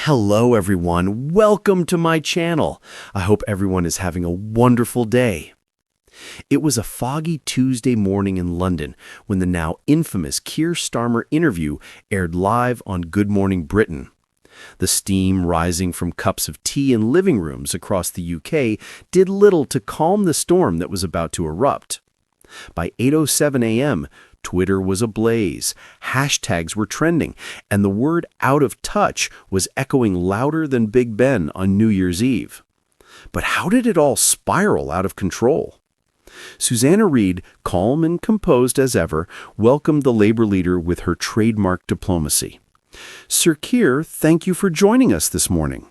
Hello everyone, welcome to my channel. I hope everyone is having a wonderful day. It was a foggy Tuesday morning in London when the now infamous Keir Starmer interview aired live on Good Morning Britain. The steam rising from cups of tea in living rooms across the UK did little to calm the storm that was about to erupt. By 8:07 a.m., Twitter was ablaze, hashtags were trending, and the word "out of touch" was echoing louder than Big Ben on New Year's Eve. But how did it all spiral out of control? Susanna Reid, calm and composed as ever, welcomed the Labour leader with her trademark diplomacy. "Sir Keir, thank you for joining us this morning."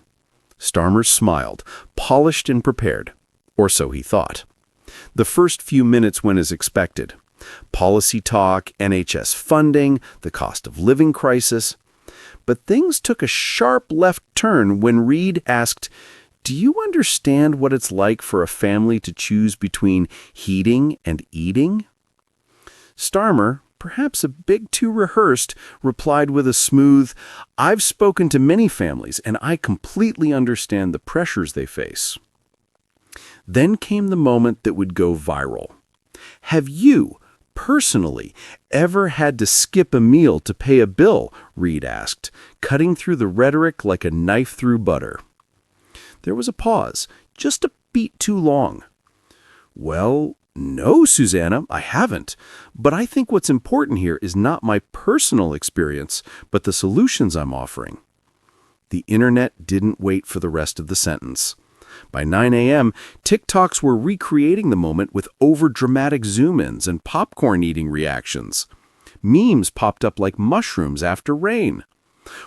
Starmer smiled, polished and prepared. Or so he thought. The first few minutes went as expected. Policy talk, NHS funding, the cost of living crisis. But things took a sharp left turn when Reid asked, "Do you understand what it's like for a family to choose between heating and eating?" Starmer, perhaps a bit too rehearsed, replied with a smooth, "I've spoken to many families and I completely understand the pressures they face." Then came the moment that would go viral. Have you, personally, ever had to skip a meal to pay a bill? Reid asked, cutting through the rhetoric like a knife through butter. There was a pause, just a beat too long. "Well, no, Susanna, I haven't. But I think what's important here is not my personal experience, but the solutions I'm offering." The internet didn't wait for the rest of the sentence. By 9 a.m., TikToks were recreating the moment with overdramatic zoom-ins and popcorn-eating reactions. Memes popped up like mushrooms after rain.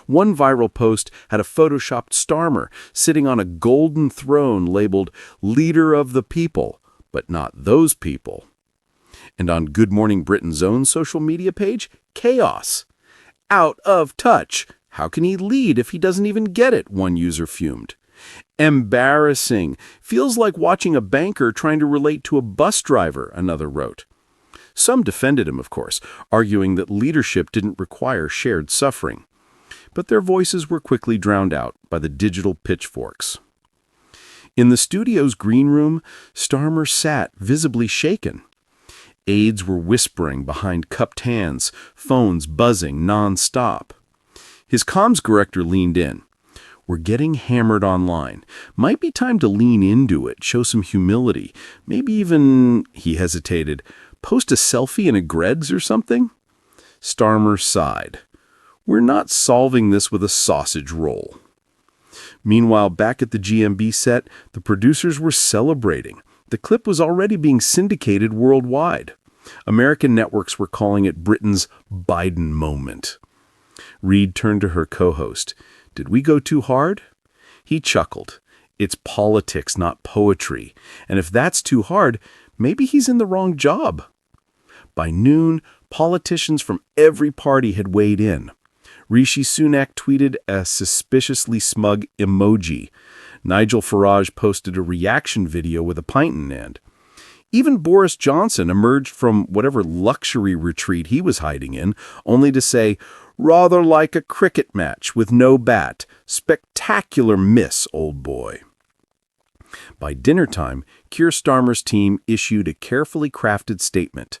One viral post had a photoshopped Starmer sitting on a golden throne labeled "Leader of the People," but not those people. And on Good Morning Britain's own social media page, chaos. "Out of touch. How can he lead if he doesn't even get it?" one user fumed. "Embarrassing. Feels like watching a banker trying to relate to a bus driver," another wrote. Some defended him, of course, arguing that leadership didn't require shared suffering. But their voices were quickly drowned out by the digital pitchforks. In the studio's green room, Starmer sat, visibly shaken. Aides were whispering behind cupped hands, phones buzzing non-stop. His comms director leaned in. "We're getting hammered online. Might be time to lean into it, show some humility. Maybe even," he hesitated, "post a selfie in a Greggs or something?" Starmer sighed. "We're not solving this with a sausage roll." Meanwhile, back at the GMB set, the producers were celebrating. The clip was already being syndicated worldwide. American networks were calling it Britain's Biden moment. Reid turned to her co-host. "Did we go too hard?" He chuckled. "It's politics, not poetry. And if that's too hard, maybe he's in the wrong job." By noon, politicians from every party had weighed in. Rishi Sunak tweeted a suspiciously smug emoji. Nigel Farage posted a reaction video with a pint in hand. Even Boris Johnson emerged from whatever luxury retreat he was hiding in, only to say, "Rather like a cricket match with no bat. Spectacular miss, old boy." By dinner time, Keir Starmer's team issued a carefully crafted statement.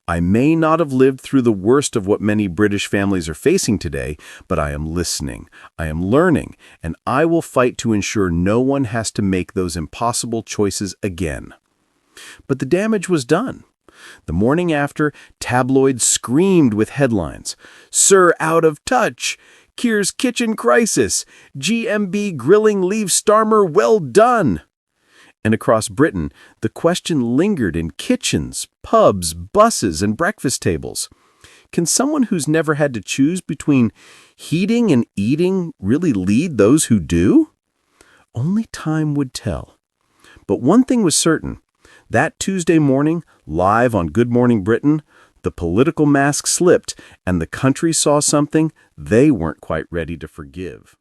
"I may not have lived through the worst of what many British families are facing today, but I am listening, I am learning, and I will fight to ensure no one has to make those impossible choices again." But the damage was done. The morning after, tabloids screamed with headlines. "Sir out of touch! Keir's kitchen crisis! GMB grilling leaves Starmer well done!" And across Britain, the question lingered in kitchens, pubs, buses, and breakfast tables. Can someone who's never had to choose between heating and eating really lead those who do? Only time would tell. But one thing was certain. That Tuesday morning, live on Good Morning Britain, the political mask slipped and the country saw something they weren't quite ready to forgive.